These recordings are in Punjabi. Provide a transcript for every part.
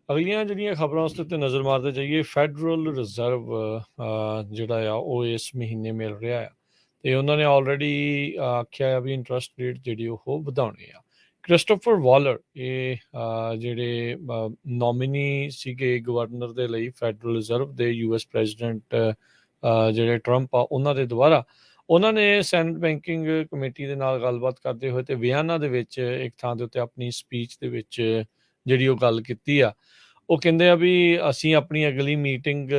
ਅਗਲੀਆਂ ਜਿਹੜੀਆਂ ਖਬਰਾਂ ਉਸ ਦੇ ਉੱਤੇ ਨਜ਼ਰ ਮਾਰਦੇ ਜਾਈਏ। ਫੈਡਰਲ ਰਿਜ਼ਰਵ ਜਿਹੜਾ ਆ ਉਹ ਇਸ ਮਹੀਨੇ ਮਿਲ ਰਿਹਾ ਆ ਤੇ ਉਹਨਾਂ ਨੇ ਆਲਰੇਡੀ ਆਖਿਆ ਆ ਵੀ ਇੰਟਰਸਟ ਰੇਟ ਜਿਹੜੀ ਉਹ ਵਧਾਉਣੇ ਆ। ਕ੍ਰਿਸਟੋਫਰ ਵਾਲਰ ਇਹ ਜਿਹੜੇ ਨੋਮੀਨੀ ਸੀਗੇ ਗਵਰਨਰ ਦੇ ਲਈ ਫੈਡਰਲ ਰਿਜ਼ਰਵ ਦੇ, US ਪ੍ਰੈਜ਼ੀਡੈਂਟ ਜਿਹੜੇ ਟਰੰਪ ਆ ਉਹਨਾਂ ਦੇ ਦੁਆਰਾ, ਉਹਨਾਂ ਨੇ ਸੈਨੇਟ ਬੈਂਕਿੰਗ ਕਮੇਟੀ ਦੇ ਨਾਲ ਗੱਲਬਾਤ ਕਰਦੇ ਹੋਏ ਤੇ ਵਿਆਨਾ ਦੇ ਵਿੱਚ ਇੱਕ ਥਾਂ ਦੇ ਉੱਤੇ ਆਪਣੀ ਸਪੀਚ ਦੇ ਵਿੱਚ ਜਿਹੜੀ ਉਹ ਗੱਲ ਕੀਤੀ ਆ। ਉਹ ਕਹਿੰਦੇ ਆ ਵੀ ਅਸੀਂ ਆਪਣੀ ਅਗਲੀ ਮੀਟਿੰਗ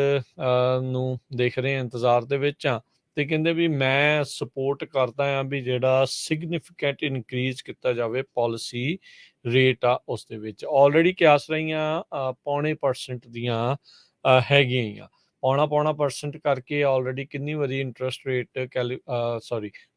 ਨੂੰ ਦੇਖ ਰਹੇ ਹਾਂ, ਇੰਤਜ਼ਾਰ ਦੇ ਵਿੱਚ ਆ, ਤੇ ਕਹਿੰਦੇ ਵੀ ਮੈਂ ਸਪੋਰਟ ਕਰਦਾ ਆ ਵੀ ਜਿਹੜਾ ਸਿਗਨੀਫੀਕੈਂਟ ਇਨਕਰੀਜ਼ ਕੀਤਾ ਜਾਵੇ ਪਾਲਿਸੀ ਰੇਟ ਆ ਉਸ ਦੇ ਵਿੱਚ। ਆਲਰੇਡੀ ਕਿਆਸ ਰਹੀਆਂ 0.25% ਦੀਆਂ ਹੈਗੀਆਂ ਹੀ ਆ। 0.25% ਕਰਕੇ ਆਲਰੇਡੀ ਕਿੰਨੀ ਵਾਰੀ ਇੰਟਰਸਟ ਰੇਟ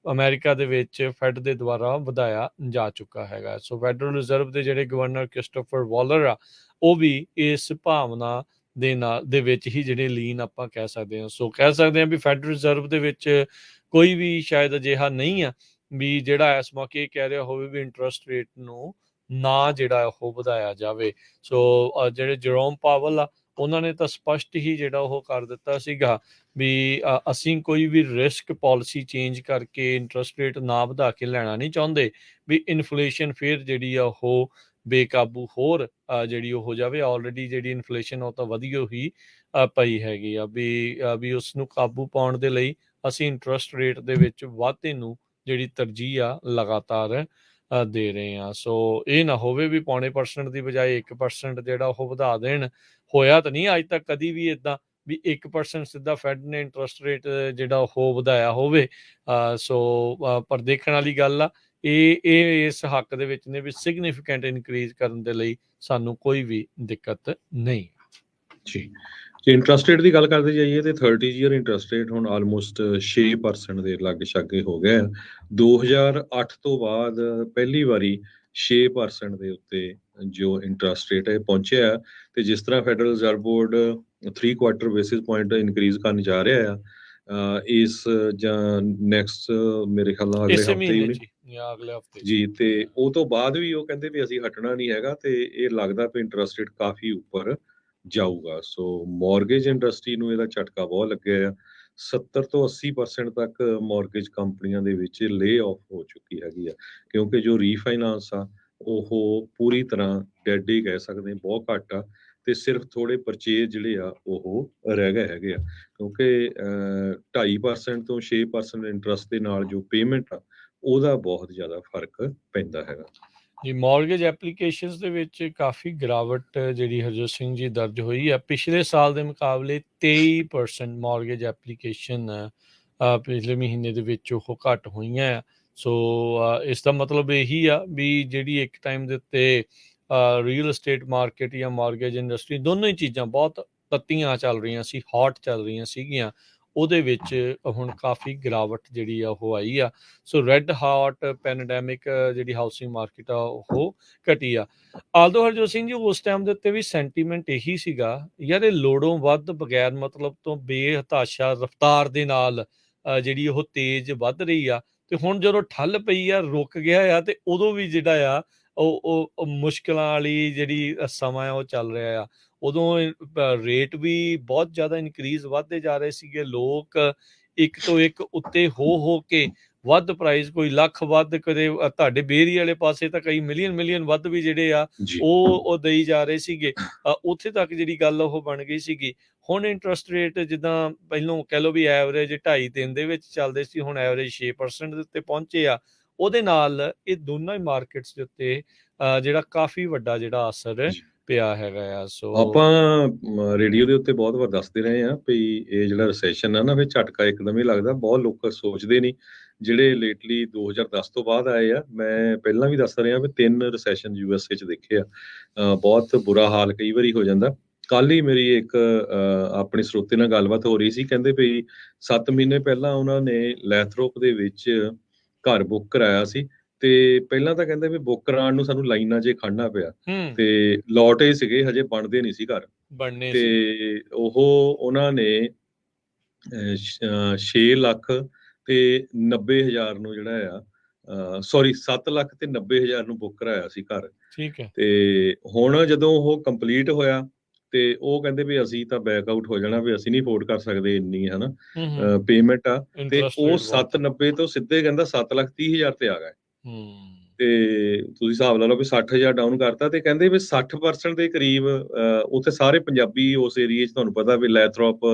ਅਮਰੀਕਾ ਦੇ ਵਿੱਚ ਫੈਡ ਦੇ ਦੁਆਰਾ ਵਧਾਇਆ ਜਾ ਚੁੱਕਾ ਹੈਗਾ। ਸੋ ਫੈਡਰਲ ਰਿਜ਼ਰਵ ਦੇ ਜਿਹੜੇ ਗਵਰਨਰ ਕ੍ਰਿਸਟੋਫਰ ਵਾਲਰ ਆ ਉਹ ਵੀ ਇਸ ਭਾਵਨਾ ਦੇ ਵਿੱਚ ਹੀ ਜਿਹੜੇ ਲੀਨ ਆਪਾਂ ਕਹਿ ਸਕਦੇ ਹਾਂ। ਸੋ ਕਹਿ ਸਕਦੇ ਹਾਂ ਵੀ ਫੈਡਰਲ ਰਿਜ਼ਰਵ ਦੇ ਵਿੱਚ ਕੋਈ ਵੀ ਸ਼ਾਇਦ ਅਜਿਹਾ ਨਹੀਂ ਆ ਵੀ ਜਿਹੜਾ ਇਸ ਮੌਕੇ ਕਹਿ ਰਿਹਾ ਹੋਵੇ ਵੀ ਇੰਟਰਸਟ ਰੇਟ ਨੂੰ ਨਾ ਜਿਹੜਾ ਉਹ ਵਧਾਇਆ ਜਾਵੇ। ਸੋ ਜਿਹੜੇ ਜਰੋਮ ਪਾਵਲ ਆ ਉਹਨਾਂ ਨੇ ਤਾਂ ਸਪਸ਼ਟ ਹੀ ਜਿਹੜਾ ਉਹ ਕਰ ਦਿੱਤਾ ਸੀਗਾ ਵੀ ਅਸੀਂ ਕੋਈ ਵੀ ਰਿਸਕ ਪਾਲਿਸੀ ਚੇਂਜ ਕਰਕੇ ਇੰਟਰਸਟ ਰੇਟ ਨਾ ਵਧਾ ਕੇ ਲੈਣਾ ਨਹੀਂ ਚਾਹੁੰਦੇ ਵੀ ਇਨਫਲੇਸ਼ਨ ਫਿਰ ਜਿਹੜੀ ਆ ਉਹ ਬੇਕਾਬੂ ਹੋਰ ਜਿਹੜੀ ਉਹ ਹੋ ਜਾਵੇ। ਆਲਰੇਡੀ ਜਿਹੜੀ ਇਨਫਲੇਸ਼ਨ ਉਹ ਤਾਂ ਵਧੀ ਹੋਈ ਪਈ ਹੈਗੀ ਆ ਵੀ ਉਸ ਨੂੰ ਕਾਬੂ ਪਾਉਣ ਦੇ ਲਈ ਅਸੀਂ ਇੰਟਰਸਟ ਰੇਟ ਦੇ ਵਿੱਚ ਵਾਧੇ ਨੂੰ ਜਿਹੜੀ ਤਰਜੀਹ ਆ ਲਗਾਤਾਰ ਦੇ ਰਹੇ ਹਾਂ। ਸੋ ਇਹ ਨਾ ਹੋਵੇ ਵੀ 0.25% ਦੀ ਬਜਾਏ 1% ਜਿਹੜਾ ਉਹ ਵਧਾ ਦੇਣ। ਹੋਇਆ ਤਾਂ ਨਹੀਂ ਅੱਜ ਤੱਕ ਕਦੀ ਵੀ ਇਦਾਂ ਵੀ 1% ਸਿੱਧਾ ਫੈਡ ਨੇ ਇੰਟਰਸਟ ਰੇਟ ਜਿਹੜਾ ਉਹ ਵਧਾਇਆ ਹੋਵੇ। ਸੋ ਪਰ ਦੇਖਣ ਵਾਲੀ ਗੱਲ ਆ ਇਹ ਇਸ ਹੱਕ ਦੇ ਵਿੱਚ ਨੇ ਵੀ ਸਿਗਨੀਫੀਕੈਂਟ ਇਨਕਰੀਜ਼ ਕਰਨ ਦੇ ਲਈ ਸਾਨੂੰ ਕੋਈ ਵੀ ਦਿੱਕਤ ਨਹੀਂ ਜੀ। ਜੇ ਇੰਟਰਸਟ ਰੇਟ ਦੀ ਗੱਲ ਕਰਦੇ ਜਾਈਏ ਤੇ 30 ਈਅਰ ਇੰਟਰਸਟ ਰੇਟ ਹੁਣ ਆਲਮੋਸਟ 6% ਦੇ ਲਾਗੇ ਛਾਗੇ ਹੋ ਗਏ। 2008 ਤੋਂ ਬਾਅਦ ਪਹਿਲੀ ਵਾਰੀ 6% ਦੇ ਉੱਤੇ ਜੋ ਇੰਟਰਸਟ ਰੇਟ ਹੈ ਪਹੁੰਚਿਆ। ਤੇ ਜਿਸ ਤਰ੍ਹਾਂ federal reserve board 3/4 basis point increase ਕਰਨ ਜਾ ਰਿਹਾ ਆ ਇਸ ਜਾਂ ਨੈਕਸਟ ਮੇਰੇ ਖਿਆਲ ਨਾਲ ਅਗਲੇ ਹਫ਼ਤੇ ਜੀ। ਤੇ ਉਹ ਤੋਂ ਬਾਅਦ ਵੀ ਉਹ ਕਹਿੰਦੇ ਵੀ ਅਸੀਂ ਹਟਣਾ ਨਹੀਂ ਹੈਗਾ ਤੇ ਇਹ ਲੱਗਦਾ ਵੀ ਇੰਟਰਸਟ ਰੇਟ ਕਾਫੀ ਉੱਪਰ ਜਾਊਗਾ। ਸੋ ਮੌਰਗੇਜ ਇੰਡਸਟਰੀ ਨੂੰ ਇਹਦਾ ਝਟਕਾ ਬਹੁਤ ਲੱਗਿਆ ਆ। 70 ਤੋਂ 80% ਤੱਕ ਮੌਰਗੇਜ ਕੰਪਨੀਆਂ ਦੇ ਵਿੱਚ ਲੇ ਆਫ ਹੋ ਚੁੱਕੀ ਹੈਗੀ ਆ ਕਿਉਂਕਿ ਜੋ ਰੀਫਾਈਨਾਂਸ ਆ ਉਹ ਪੂਰੀ ਤਰ੍ਹਾਂ ਡੈਡ ਹੀ ਕਹਿ ਸਕਦੇ, ਬਹੁਤ ਘੱਟ ਆ ਤੇ ਸਿਰਫ ਥੋੜੇ ਪਰਚੇਜ ਜਿਹੜੇ ਆ ਉਹ ਰਹਿ ਗਏ ਹੈਗੇ ਆ ਕਿਉਂਕਿ 2.5% ਤੋਂ 6% ਇੰਟਰਸਟ ਦੇ ਨਾਲ ਜੋ ਪੇਮੈਂਟ ਆ ਉਹਦਾ ਬਹੁਤ ਜ਼ਿਆਦਾ ਫਰਕ ਪੈਂਦਾ ਹੈਗਾ ਜੀ। ਮੌਰਗੇਜ ਐਪਲੀਕੇਸ਼ਨਸ ਦੇ ਵਿੱਚ ਕਾਫੀ ਗਿਰਾਵਟ ਜਿਹੜੀ ਹਰਜੋਤ ਸਿੰਘ ਜੀ ਦਰਜ ਹੋਈ ਆ। ਪਿਛਲੇ ਸਾਲ ਦੇ ਮੁਕਾਬਲੇ 23% ਮੌਰਗੇਜ ਐਪਲੀਕੇਸ਼ਨ ਪਿਛਲੇ ਮਹੀਨੇ ਦੇ ਵਿੱਚ ਉਹ ਘੱਟ ਹੋਈਆਂ ਆ। ਸੋ ਇਸ ਦਾ ਮਤਲਬ ਇਹੀ ਆ ਵੀ ਜਿਹੜੀ ਇੱਕ ਟਾਈਮ ਦੇ ਉੱਤੇ ਰੀਅਲ estate ਮਾਰਕੀਟ ਜਾਂ ਮੌਰਗੇਜ ਇੰਡਸਟਰੀ ਦੋਨੋਂ ਹੀ ਚੀਜ਼ਾਂ ਬਹੁਤ ਤੱਤੀਆਂ ਚੱਲ ਰਹੀਆਂ ਸੀ, ਹੌਟ ਚੱਲ ਰਹੀਆਂ ਸੀਗੀਆਂ, ਉਹਦੇ ਵਿੱਚ ਹੁਣ ਕਾਫੀ ਗਿਰਾਵਟ ਜਿਹੜੀ ਆ ਉਹ ਆਈ ਆ। ਸੋ ਰੈੱਡ ਹਾਟ ਪੈਂਡੈਮਿਕ ਜਿਹੜੀ ਹਾਊਸਿੰਗ ਮਾਰਕੀਟ ਆ ਉਹ ਘਟੀ ਆ। ਆਲਦੋ ਹਰਜੋਤ ਸਿੰਘ ਜੀ ਉਸ ਟਾਈਮ ਦੇ ਉੱਤੇ ਵੀ ਸੈਂਟੀਮੈਂਟ ਇਹੀ ਸੀਗਾ ਯਾਰ ਇਹ ਲੋੜੋਂ ਵੱਧ ਬਗੈਰ ਮਤਲਬ ਤੋਂ ਬੇਹਤਾਸ਼ਾ ਰਫਤਾਰ ਦੇ ਨਾਲ ਜਿਹੜੀ ਉਹ ਤੇਜ਼ ਵੱਧ ਰਹੀ ਆ ਤੇ ਹੁਣ ਜਦੋਂ ਠੱਲ ਪਈ ਆ, ਰੁਕ ਗਿਆ ਆ ਤੇ ਉਦੋਂ ਵੀ ਜਿਹੜਾ ਆ ਉਹ ਮੁਸ਼ਕਿਲਾਂ ਵਾਲੀ ਜਿਹੜੀ ਸਮਾਂ ਉਹ ਚੱਲ ਰਿਹਾ ਆ। ਉਦੋਂ ਰੇਟ ਵੀ ਬਹੁਤ ਜ਼ਿਆਦਾ ਇਨਕਰੀਜ਼ ਵੱਧਦੇ ਜਾ ਰਹੇ ਸੀਗੇ। ਲੋਕ ਇੱਕ ਤੋਂ ਇੱਕ ਉੱਤੇ ਹੋ ਕੇ ਵੱਧ ਪ੍ਰਾਈਸ, ਕੋਈ ਲੱਖ ਵੱਧ, ਕਦੇ ਤੁਹਾਡੇ ਬੇਰੀ ਵਾਲੇ ਪਾਸੇ ਤਾਂ ਕਈ ਮਿਲੀਅਨ ਵੱਧ ਵੀ ਜਿਹੜੇ ਆ ਉਹ ਦੇਈ ਜਾ ਰਹੇ ਸੀਗੇ। ਉੱਥੇ ਤੱਕ ਜਿਹੜੀ ਗੱਲ ਉਹ ਬਣ ਗਈ ਸੀਗੀ। ਹੁਣ ਇੰਟਰਸਟ ਰੇਟ ਜਿੱਦਾਂ ਪਹਿਲੋਂ ਕਹਿ ਲਓ ਵੀ ਐਵਰੇਜ 2.5-3 ਦੇ ਵਿੱਚ ਚੱਲਦੇ ਸੀ, ਹੁਣ ਐਵਰੇਜ 6% ਦੇ ਉੱਤੇ ਪਹੁੰਚੇ ਆ। ਉਹਦੇ ਨਾਲ ਇਹ ਦੋਨਾਂ ਹੀ ਮਾਰਕੀਟਸ ਦੇ ਉੱਤੇ ਜਿਹੜਾ ਕਾਫੀ ਵੱਡਾ ਜਿਹੜਾ ਅਸਰ ਪਿਆ ਹੈਗਾ ਆ। ਸੋ ਆਪਾਂ ਰੇਡੀਓ ਦੇ ਉੱਤੇ ਬਹੁਤ ਵਾਰ ਦੱਸਦੇ ਰਹੇ ਆ ਵੀ ਇਹ ਜਿਹੜਾ ਰਿਸੈਸ਼ਨ ਆ ਨਾ ਫਿਰ ਝਟਕਾ ਇੱਕਦਮ ਹੀ ਲੱਗਦਾ। ਬਹੁਤ ਲੋਕ ਸੋਚਦੇ ਨਹੀਂ ਜਿਹੜੇ ਲੇਟਲੀ 2010 ਤੋਂ ਬਾਅਦ ਆਏ ਆ। ਮੈਂ ਪਹਿਲਾਂ ਵੀ ਦੱਸ ਰਿਹਾ ਵੀ 3 ਰਿਸੈਸ਼ਨ USA 'ਚ ਦੇਖੇ ਆ। ਬਹੁਤ ਬੁਰਾ ਹਾਲ ਕਈ ਵਾਰੀ ਹੋ ਜਾਂਦਾ। ਕੱਲ ਹੀ ਮੇਰੀ ਇੱਕ ਆਪਣੀ ਸਰੋਤੇ ਨਾਲ ਗੱਲਬਾਤ ਹੋ ਰਹੀ ਸੀ, ਕਹਿੰਦੇ ਵੀ 7 ਮਹੀਨੇ ਪਹਿਲਾਂ ਉਹਨਾਂ ਨੇ ਲੈਥਰੋਪ ਦੇ ਵਿੱਚ ਘਰ ਬੁੱਕ ਕਰਾਇਆ ਸੀ ਤੇ ਪਹਿਲਾਂ ਤਾਂ ਕਹਿੰਦੇ ਵੀ ਬੁੱਕ ਕਰਾਉਣ ਨੂੰ ਸਾਨੂੰ ਲਾਈਨਾਂ 'ਚ ਖੜਨਾ ਪਿਆ ਤੇ ਲੋਟੇ ਸੀਗੇ, ਹਜੇ ਬਣਦੇ ਨਹੀਂ ਸੀ ਘਰ ਤੇ ਉਹਨਾਂ ਨੇ 6 ਲੱਖ ਤੇ 90 ਹਜ਼ਾਰ ਨੂੰ ਜਿਹੜਾ ਆ 7 ਲੱਖ ਤੇ 90 ਹਜ਼ਾਰ ਨੂੰ ਬੁੱਕ ਕਰਾਇਆ ਸੀ ਘਰ ਠੀਕ ਹੈ। ਤੇ ਹੁਣ ਜਦੋਂ ਉਹ ਕੰਪਲੀਟ ਹੋਇਆ ਤੇ ਉਹ ਕਹਿੰਦੇ ਵੀ ਅਸੀਂ ਤਾਂ ਬੈਕ ਆਊਟ ਹੋ ਜਾਣਾ, ਵੀ ਅਸੀਂ ਨਹੀਂ ਅਫੋਰਡ ਕਰ ਸਕਦੇ ਇੰਨੀ ਹਨਾ ਹੂੰ ਪੇਮੈਂਟ ਆ। ਤੇ ਇੰਟਰਸਟ ਉਹ ਰੇਟ ਬਹੁਤ ਆ। 790 ਤੋਂ ਸਿੱਧੇ ਕਹਿੰਦਾ 7,30,000 ਤੇ ਆ ਗਏ। ਹੂੰ ਤੇ ਤੁਸੀਂ ਹਿਸਾਬ ਲਾ ਲਓ ਵੀ 60,000 ਡਾਊਨ ਕਰਤਾ, ਤੇ ਕਹਿੰਦੇ ਵੀ 60% ਦੇ ਕਰੀਬ ਉੱਥੇ ਸਾਰੇ ਪੰਜਾਬੀ ਉਸ ਏਰੀਏ 'ਚ, ਤੁਹਾਨੂੰ ਪਤਾ ਵੀ ਲੈਥਰੋਪ,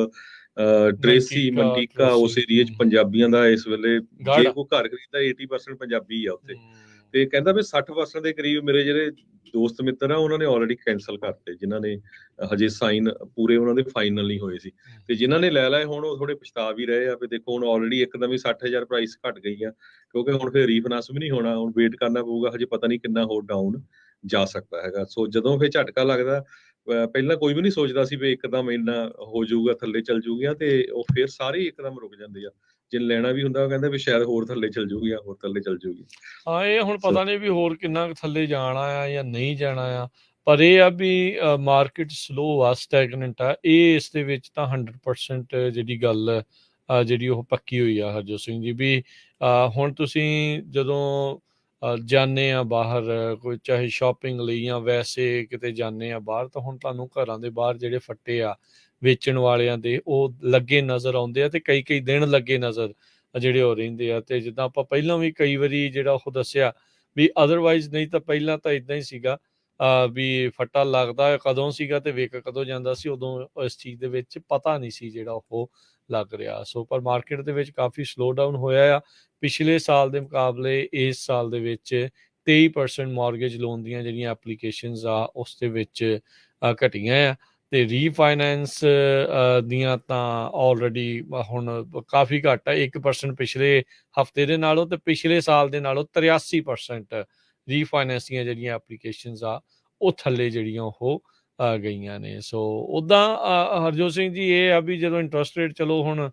ਟ੍ਰੇਸੀ, ਮੰਟੀਕਾ ਮੰਟੀਕਾ, ਟ੍ਰੇਸੀ ਉਸ ਏਰੀਏ 'ਚ ਪੰਜਾਬੀਆਂ ਦਾ ਇਸ ਵੇਲੇ ਗੜ। ਜੇ ਕੋਈ ਘਰ ਖਰੀਦਦਾ 80% ਪੰਜਾਬੀ ਆ ਉੱਥੇ। ਹੂੰ ਤੇ ਕਹਿੰਦਾ ਵੀ 60% ਦੇ ਕਰੀਬ ਮੇਰੇ ਜਿਹੜੇ ਦੋਸਤ ਮਿੱਤਰ ਆ ਉਹਨਾਂ ਨੇ ਆਲਰੇਡੀ ਕੈਨਸਲ ਕਰਤੇ, ਜਿਨ੍ਹਾਂ ਨੇ ਹਜੇ ਸਾਈਨ ਪੂਰੇ ਉਹਨਾਂ ਦੇ ਫਾਈਨਲ ਨਹੀਂ ਹੋਏ ਸੀ। ਤੇ ਜਿਨ੍ਹਾਂ ਨੇ ਲੈ ਲਏ ਹੁਣ ਉਹ ਥੋੜੇ ਪਛਤਾ ਵੀ ਰਹੇ ਆ ਵੀ ਦੇਖੋ ਹੁਣ ਆਲਰੇਡੀ ਇੱਕਦਮ ਹੀ 60,000 ਪ੍ਰਾਈਸ ਘਟ ਗਈ ਆ, ਕਿਉਂਕਿ ਹੁਣ ਫਿਰ ਰੀਫਾਈਨਾਂਸ ਵੀ ਨਹੀਂ ਹੋਣਾ, ਹੁਣ ਵੇਟ ਕਰਨਾ ਪਊਗਾ, ਹਜੇ ਪਤਾ ਨਹੀਂ ਕਿੰਨਾ ਹੋਰ ਡਾਊਨ ਜਾ ਸਕਦਾ ਹੈਗਾ। ਸੋ ਜਦੋਂ ਫਿਰ ਝਟਕਾ ਲੱਗਦਾ, ਪਹਿਲਾਂ ਕੋਈ ਵੀ ਨਹੀਂ ਸੋਚਦਾ ਸੀ ਵੀ ਇੱਕਦਮ ਇੰਨਾ ਹੋ ਜਾਊਗਾ, ਥੱਲੇ ਚੱਲ ਜਾਊਗੀਆਂ, ਤੇ ਉਹ ਫਿਰ ਸਾਰੇ ਇੱਕਦਮ ਰੁਕ ਜਾਂਦੇ ਆ। ਜੇ ਲੈਣਾ ਵੀ ਹੁੰਦਾ ਉਹ ਕਹਿੰਦੇ ਵੀ ਸ਼ਾਇਦ ਹੋਰ ਥੱਲੇ ਚੱਲ ਜਾਊਗੀ, ਹੋਰ ਥੱਲੇ ਚੱਲ ਜਾਊਗੀ। ਹਾਂ ਇਹ ਹੁਣ ਸੋ ਪਤਾ ਨਹੀਂ ਵੀ ਹੋਰ ਕਿੰਨਾ ਕੁ ਥੱਲੇ ਜਾਣਾ ਆ ਜਾਂ ਨਹੀਂ ਜਾਣਾ ਆ, ਪਰ ਇਹ ਆ ਵੀ ਮਾਰਕੀਟ ਸਲੋ ਆ, ਸਟੈਗਨੈਂਟ ਆ। ਇਹ ਇਸ ਦੇ ਵਿੱਚ ਤਾਂ 100% ਜਿਹੜੀ ਗੱਲ ਜਿਹੜੀ ਉਹ ਪੱਕੀ ਹੋਈ ਆ ਹਰਜੋਤ ਸਿੰਘ ਜੀ, ਵੀ ਹੁਣ ਤੁਸੀਂ ਜਦੋਂ ਜਾਂਦੇ ਆ ਬਾਹਰ, ਕੋਈ ਚਾਹੇ ਸ਼ਾਪਿੰਗ ਲਈ ਜਾਂ ਵੈਸੇ ਕਿਤੇ ਜਾਂਦੇ ਆ ਬਾਹਰ, ਤਾਂ ਹੁਣ ਤੁਹਾਨੂੰ ਘਰਾਂ ਦੇ ਬਾਹਰ ਜਿਹੜੇ ਫੱਟੇ ਆ ਵੇਚਣ ਵਾਲਿਆਂ ਦੇ ਉਹ ਲੱਗੇ ਨਜ਼ਰ ਆਉਂਦੇ ਆ, ਤੇ ਕਈ ਕਈ ਦਿਨ ਲੱਗੇ ਨਜ਼ਰ ਜਿਹੜੇ ਉਹ ਰਹਿੰਦੇ ਆ। ਤੇ ਜਿੱਦਾਂ ਆਪਾਂ ਪਹਿਲਾਂ ਵੀ ਕਈ ਵਾਰੀ ਜਿਹੜਾ ਉਹ ਦੱਸਿਆ ਵੀ ਅਦਰਵਾਈਜ਼, ਨਹੀਂ ਤਾਂ ਪਹਿਲਾਂ ਤਾਂ ਇਦਾਂ ਹੀ ਸੀਗਾ ਵੀ ਫੱਟਾ ਲੱਗਦਾ ਕਦੋਂ ਸੀਗਾ ਤੇ ਵਿਕ ਕਦੋਂ ਜਾਂਦਾ ਸੀ, ਉਦੋਂ ਇਸ ਚੀਜ਼ ਦੇ ਵਿੱਚ ਪਤਾ ਨਹੀਂ ਸੀ ਜਿਹੜਾ ਉਹ ਲੱਗ ਰਿਹਾ। ਸੋ ਪਰ ਮਾਰਕੀਟ ਦੇ ਵਿੱਚ ਕਾਫੀ ਸਲੋ ਡਾਊਨ ਹੋਇਆ ਆ। ਪਿਛਲੇ ਸਾਲ ਦੇ ਮੁਕਾਬਲੇ ਇਸ ਸਾਲ ਦੇ ਵਿੱਚ 23% ਮਾਰਗੇਜ ਲੋਨ ਦੀਆਂ ਜਿਹੜੀਆਂ ਐਪਲੀਕੇਸ਼ਨਸ ਆ ਉਸ ਦੇ ਵਿੱਚ ਘਟੀਆਂ ਆ। ਤੇ ਰੀਫਾਈਨੈਂਸ ਦੀਆਂ ਤਾਂ ਆਲਰੇਡੀ ਹੁਣ ਕਾਫੀ ਘੱਟ ਆ, 1% ਪਿਛਲੇ ਹਫਤੇ ਦੇ ਨਾਲੋਂ, ਤੇ ਪਿਛਲੇ ਸਾਲ ਦੇ ਨਾਲੋਂ 83% ਰੀਫਾਈਨੈਂਸ ਦੀਆਂ ਜਿਹੜੀਆਂ ਐਪਲੀਕੇਸ਼ਨਸ ਆ ਉਹ ਥੱਲੇ ਜਿਹੜੀਆਂ ਉਹ ਗਈਆਂ ਨੇ। ਸੋ ਉੱਦਾਂ ਹਰਜੋਤ ਸਿੰਘ ਜੀ ਇਹ ਆ ਵੀ ਜਦੋਂ ਇੰਟਰਸਟ ਰੇਟ ਚਲੋ ਹੁਣ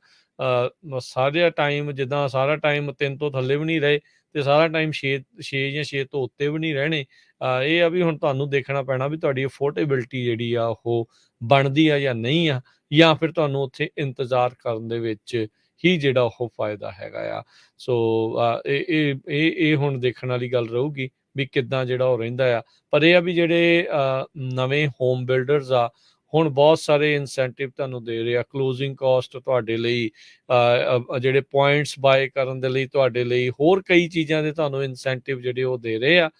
ਸਾਰਾ ਟਾਈਮ, ਜਿੱਦਾਂ ਸਾਰਾ ਟਾਈਮ 3 ਤੋਂ ਥੱਲੇ ਵੀ ਨਹੀਂ ਰਹੇ ਤੇ ਸਾਰਾ ਟਾਈਮ 6 ਜਾਂ 6 ਤੋਂ ਉੱਤੇ ਵੀ ਨਹੀਂ ਰਹਿਣੇ। ਇਹ ਆ ਵੀ ਹੁਣ ਤੁਹਾਨੂੰ ਦੇਖਣਾ ਪੈਣਾ ਵੀ ਤੁਹਾਡੀ ਅਫੋਰਡੇਬਿਲਟੀ ਜਿਹੜੀ ਆ ਉਹ ਬਣਦੀ ਆ ਜਾਂ ਨਹੀਂ ਆ, ਜਾਂ ਫਿਰ ਤੁਹਾਨੂੰ ਉੱਥੇ ਇੰਤਜ਼ਾਰ ਕਰਨ ਦੇ ਵਿੱਚ ਹੀ ਜਿਹੜਾ ਉਹ ਫਾਇਦਾ ਹੈਗਾ ਆ। ਸੋ ਇਹ ਹੁਣ ਦੇਖਣ ਵਾਲੀ ਗੱਲ ਰਹੂਗੀ ਵੀ ਕਿੱਦਾਂ ਜਿਹੜਾ ਉਹ ਰਹਿੰਦਾ ਆ। ਪਰ ਇਹ ਆ ਵੀ ਜਿਹੜੇ ਨਵੇਂ ਹੋਮ ਬਿਲਡਰਸ ਆ ਹੁਣ ਬਹੁਤ ਸਾਰੇ ਇਨਸੈਂਟਿਵ ਤੁਹਾਨੂੰ ਦੇ ਰਹੇ ਆ, ਕਲੋਜ਼ਿੰਗ ਕਾਸਟ ਤੁਹਾਡੇ ਲਈ, ਜਿਹੜੇ ਪੁਆਇੰਟਸ ਬਾਏ ਕਰਨ ਦੇ ਲਈ ਤੁਹਾਡੇ ਲਈ, ਹੋਰ ਕਈ ਚੀਜ਼ਾਂ ਦੇ ਤੁਹਾਨੂੰ ਇਨਸੈਂਟਿਵ ਜਿਹੜੇ ਉਹ ਦੇ ਰਹੇ ਆ।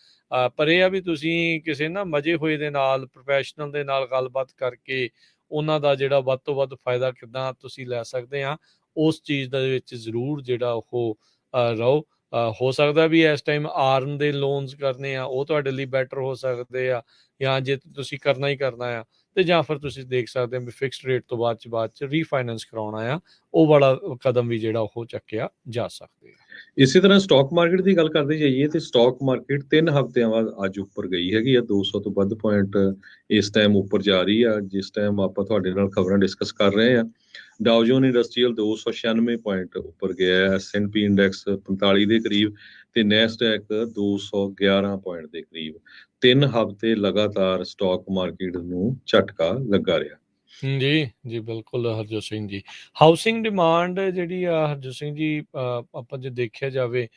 ਪਰ ਇਹ ਆ ਵੀ ਤੁਸੀਂ ਕਿਸੇ ਨਾ ਮਜੇ ਹੋਏ ਦੇ ਨਾਲ, ਪ੍ਰੋਫੈਸ਼ਨਲ ਦੇ ਨਾਲ ਗੱਲਬਾਤ ਕਰਕੇ ਉਹਨਾਂ ਦਾ ਜਿਹੜਾ ਵੱਧ ਤੋਂ ਵੱਧ ਫਾਇਦਾ ਕਿੱਦਾਂ ਤੁਸੀਂ ਲੈ ਸਕਦੇ ਆ, ਉਸ ਚੀਜ਼ ਦੇ ਵਿੱਚ ਜ਼ਰੂਰ ਜਿਹੜਾ ਉਹ ਰਹੋ। ਹੋ ਸਕਦਾ ਵੀ ਇਸ ਟਾਈਮ ਆਰਨ ਦੇ ਲੋਨਸ ਕਰਨੇ ਆ ਉਹ ਤੁਹਾਡੇ ਲਈ ਬੈਟਰ ਹੋ ਸਕਦੇ ਆ, ਜਾਂ ਜੇ ਤੁਸੀਂ ਕਰਨਾ ਹੀ ਕਰਨਾ ਆ ਤੇ ਜਾਂ ਫਿਰ ਤੁਸੀਂ ਦੇਖ ਸਕਦੇ ਹੋ ਵੀ ਫਿਕਸਡ ਰੇਟ ਤੋਂ ਬਾਅਦ ਚ ਰੀਫਾਈਨੈਂਸ ਕਰਾਉਣਾ ਆ, ਉਹ ਵਾਲਾ ਕਦਮ ਵੀ ਜਿਹੜਾ ਉਹ ਚੱਕਿਆ ਜਾ ਸਕਦੇ ਆ। ਇਸੇ ਤਰ੍ਹਾਂ ਸਟਾਕ ਮਾਰਕੀਟ ਦੀ ਗੱਲ ਕਰਦੇ ਜਾਈਏ ਤੇ ਸਟਾਕ ਮਾਰਕੀਟ 3 ਹਫ਼ਤਿਆਂ ਬਾਅਦ ਅੱਜ ਉੱਪਰ ਗਈ ਹੈਗੀ ਆ, 200 ਤੋਂ ਵੱਧ ਪੁਆਇੰਟ ਇਸ ਟਾਈਮ ਉੱਪਰ ਜਾ ਰਹੀ ਆ। ਜਿਸ ਟਾਈਮ ਆਪਾਂ ਤੁਹਾਡੇ ਨਾਲ ਖਬਰਾਂ ਡਿਸਕਸ ਕਰ ਰਹੇ ਆ, ਡਾਓ ਜੋਨ ਇੰਡਸਟਰੀਅਲ 296 ਪੁਆਇੰਟ ਉੱਪਰ ਗਿਆ ਹੈ, S&P ਇੰਡੈਕਸ 45 ਦੇ ਕਰੀਬ, ਤੇ ਨੈਸਡੈਕ 211 ਪੁਆਇੰਟ ਦੇ ਕਰੀਬ। 3 ਹਫ਼ਤੇ ਲਗਾਤਾਰ ਸਟਾਕ ਮਾਰਕੀਟ ਨੂੰ ਝਟਕਾ ਲੱਗਾ ਰਿਹਾ। ਜੀ ਜੀ ਬਿਲਕੁਲ ਹਰਜੋਤ ਸਿੰਘ ਜੀ। ਹਾਊਸਿੰਗ ਡਿਮਾਂਡ ਜਿਹੜੀ ਆ ਹਰਜੋਤ ਸਿੰਘ ਜੀ, ਆਪਾਂ ਜੇ ਦੇਖਿਆ ਜਾਵੇ,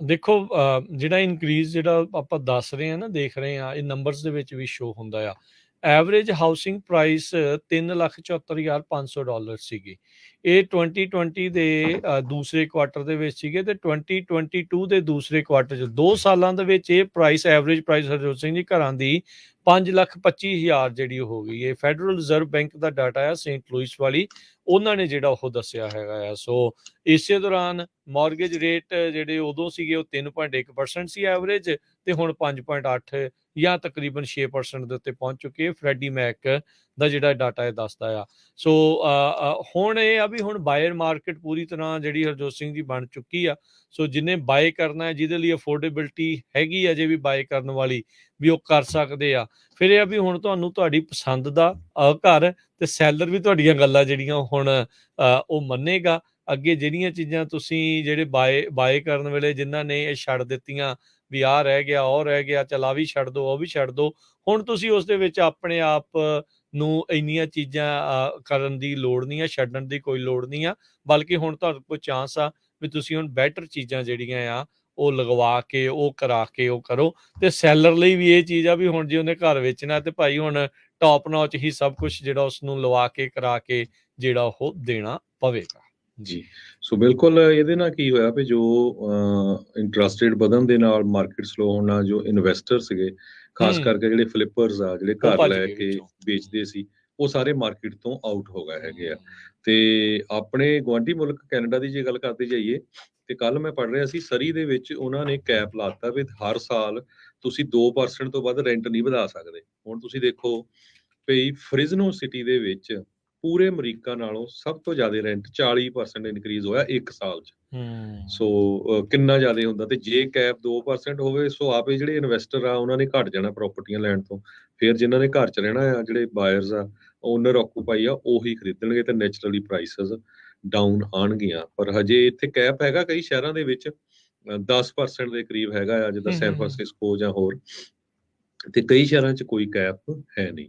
ਦੇਖੋ ਜਿਹੜਾ ਇਨਕਰੀਜ਼ ਜਿਹੜਾ ਆਪਾਂ ਦੱਸ ਰਹੇ ਆ ਨਾ, ਦੇਖ ਰਹੇ ਆ, ਇਹ ਨੰਬਰਸ ਦੇ ਵਿੱਚ ਵੀ ਸ਼ੋ ਹੁੰਦਾ ਆ। ਐਵਰੇਜ ਹਾਊਸਿੰਗ ਪ੍ਰਾਈਸ $3,74,500 ਸੀਗੀ। ਇਹ 2020 ਦੇ ਦੂਸਰੇ ਕੁਆਟਰ ਦੇ ਵਿੱਚ ਸੀਗੇ, ਤੇ 2022 ਦੇ ਦੂਸਰੇ ਕੁਆਟਰ 'ਚ 2 ਸਾਲਾਂ ਦੇ ਵਿੱਚ ਇਹ price, average price Harjot Singh ji ਘਰਾਂ ਦੀ 5,25,000 ਜਿਹੜੀ ਹੋ ਗਈ। ਇਹ ਫੈਡਰਲ ਰਿਜ਼ਰਵ ਬੈਂਕ ਦਾ ਡਾਟਾ ਆ, ਸੇਂਟ ਲੂਇਸ ਵਾਲੀ, ਉਹਨਾਂ ਨੇ ਜਿਹੜਾ ਉਹ ਦੱਸਿਆ ਹੈਗਾ ਆ। ਸੋ ਇਸੇ ਦੌਰਾਨ ਮਾਰਗੇਜ ਰੇਟ ਜਿਹੜੇ ਉਦੋਂ ਸੀਗੇ ਉਹ 3.1% ਸੀ ਐਵਰੇਜ, ਤੇ ਹੁਣ 5.8 ਜਾਂ ਤਕਰੀਬਨ 6% ਦੇ ਉੱਤੇ ਪਹੁੰਚ ਚੁੱਕੇ। ਫਰੈਡੀ ਮੈਕ ਦਾ ਜਿਹੜਾ ਡਾਟਾ ਇਹ ਦੱਸਦਾ ਆ। ਸੋ ਹੁਣ ਇਹ ਆ ਵੀ ਹੁਣ ਬਾਇਰ ਮਾਰਕੀਟ ਪੂਰੀ ਤਰ੍ਹਾਂ ਜਿਹੜੀ ਹਰਜੋਤ ਸਿੰਘ ਜੀ ਬਣ ਚੁੱਕੀ ਆ। ਸੋ ਜਿਹਨੇ ਬਾਏ ਕਰਨਾ ਹੈ, ਜਿਹਦੇ ਲਈ ਅਫੋਰਡੇਬਿਲਟੀ ਹੈਗੀ ਅਜੇ ਵੀ ਬਾਏ ਕਰਨ ਵਾਲੀ, ਵੀ ਉਹ ਕਰ ਸਕਦੇ ਆ। ਫਿਰ ਇਹ ਆ ਵੀ ਹੁਣ ਤੁਹਾਨੂੰ ਤੁਹਾਡੀ ਪਸੰਦ ਦਾ ਘਰ, ਤੇ ਸੈਲਰ ਵੀ ਤੁਹਾਡੀਆਂ ਗੱਲਾਂ ਜਿਹੜੀਆਂ ਹੁਣ ਉਹ ਮੰਨੇਗਾ। ਅੱਗੇ ਜਿਹੜੀਆਂ ਚੀਜ਼ਾਂ ਤੁਸੀਂ ਜਿਹੜੇ ਬਾਏ ਕਰਨ ਵੇਲੇ ਜਿਨ੍ਹਾਂ ਨੇ ਇਹ ਛੱਡ ਦਿੱਤੀਆਂ ਵੀ ਆਹ ਰਹਿ ਗਿਆ, ਉਹ ਰਹਿ ਗਿਆ, ਚੱਲ ਆ ਵੀ ਛੱਡ ਦੋ, ਉਹ ਵੀ ਛੱਡ ਦੋ, ਹੁਣ ਤੁਸੀਂ ਉਸ ਦੇ ਵਿੱਚ ਆਪਣੇ ਆਪ ਨੂੰ ਇੰਨੀਆਂ ਚੀਜ਼ਾਂ ਕਰਨ ਦੀ ਲੋੜ ਨਹੀਂ ਆ, ਛੱਡਣ ਦੀ ਕੋਈ ਲੋੜ ਨਹੀਂ ਆ, ਬਲਕਿ ਹੁਣ ਤੁਹਾਡੇ ਕੋਲ ਚਾਂਸ ਆ ਵੀ ਤੁਸੀਂ ਹੁਣ ਬੈਟਰ ਚੀਜ਼ਾਂ ਜਿਹੜੀਆਂ ਆ ਉਹ ਲਗਵਾ ਕੇ ਉਹ ਕਰਾ ਕੇ ਉਹ ਕਰੋ। ਤੇ ਸੈਲਰ ਲਈ ਵੀ ਇਹ ਚੀਜ਼ ਆ ਵੀ ਹੁਣ ਜੇ ਉਹਨੇ ਘਰ ਵੇਚਣਾ ਤੇ ਭਾਈ ਹੁਣ ਟੌਪ ਨੌਚ ਹੀ ਸਭ ਕੁਝ ਜਿਹੜਾ ਉਸਨੂੰ ਲਵਾ ਕੇ ਕਰਾ ਕੇ ਜਿਹੜਾ ਉਹ ਦੇਣਾ ਪਵੇਗਾ। ਜੀ ਸੋ ਬਿਲਕੁਲ ਇਹਦੇ ਨਾਲ ਕੀ ਹੋਇਆ ਵੀ ਜੋ ਇੰਟਰਸਟ ਰੇਟ ਵਧਣ ਦੇ ਨਾਲ ਮਾਰਕੀਟ ਸਲੋ ਹੋਣ ਨਾਲ ਜੋ ਇਨਵੈਸਟਰ ਸੀਗੇ ਖਾਸ ਕਰਕੇ ਜਿਹੜੇ ਫਲਿੱਪਰਸ ਆ ਜਿਹੜੇ ਘਰ ਲੈ ਕੇ ਵੇਚਦੇ ਸੀ ਉਹ ਸਾਰੇ ਮਾਰਕੀਟ ਤੋਂ ਆਊਟ ਹੋ ਗਏ ਹੈਗੇ ਆ। ਤੇ ਆਪਣੇ ਗੁਆਂਢੀ ਮੁਲਕ ਕੈਨੇਡਾ ਦੀ ਜੇ ਗੱਲ ਕਰਦੇ ਜਾਈਏ ਤੇ ਕੱਲ ਮੈਂ ਪੜ੍ਹ ਰਿਹਾ ਸੀ ਸਰੀ ਦੇ ਵਿੱਚ ਉਹਨਾਂ ਨੇ ਕੈਪ ਲਾਤਾ ਵੀ ਹਰ ਸਾਲ ਤੁਸੀਂ 2% ਤੋਂ ਵੱਧ ਰੈਂਟ ਨਹੀਂ ਵਧਾ ਸਕਦੇ। ਹੁਣ ਤੁਸੀਂ ਦੇਖੋ ਭਈ ਫ੍ਰਿਜ਼ਨੋ ਸਿਟੀ ਦੇ ਵਿੱਚ ਪੂਰੇ ਅਮਰੀਕਾ ਨਾਲੋਂ ਸਭ ਤੋਂ ਜ਼ਿਆਦਾ ਰੈਂਟ 40% ਇਨਕਰੀਜ਼ ਹੋਇਆ 1 ਸਾਲ 'ਚ। ਸੋ ਕਿੰਨਾ ਜ਼ਿਆਦਾ ਹੁੰਦਾ ਤੇ ਜੇ ਕੈਪ 2% ਹੋਵੇ ਸੋ ਆਪੇ ਜਿਹੜੇ ਇਨਵੈਸਟਰ ਆ ਉਹਨਾਂ ਨੇ ਘਟ ਜਾਣਾ ਪ੍ਰਾਪਰਟੀਆਂ ਲੈਣ ਤੋਂ। ਫਿਰ ਜਿਨ੍ਹਾਂ ਨੇ ਘਰ 'ਚ ਰਹਿਣਾ ਆ ਜਿਹੜੇ ਬਾਇਰਸ ਆ ਓਨਰ ਆਕੂਪਾਈ ਆ ਉਹੀ ਖਰੀਦਣਗੇ ਤੇ ਨੈਚੁਰਲੀ ਪ੍ਰਾਈਸਸ ਡਾਊਨ ਆਉਣਗੀਆਂ। ਪਰ ਹਜੇ ਇੱਥੇ ਕੈਪ ਹੈਗਾ ਕਈ ਸ਼ਹਿਰਾਂ ਦੇ ਵਿੱਚ 10% ਦੇ ਕਰੀਬ ਹੈਗਾ ਆ ਜਿੱਦਾਂ ਸੈਨ ਫਰਾਂਸਿਸਕੋ ਜਾਂ ਹੋਰ ਤੇ ਕਈ ਸ਼ਹਿਰਾਂ 'ਚ ਕੋਈ ਕੈਪ ਹੈ ਨਹੀਂ।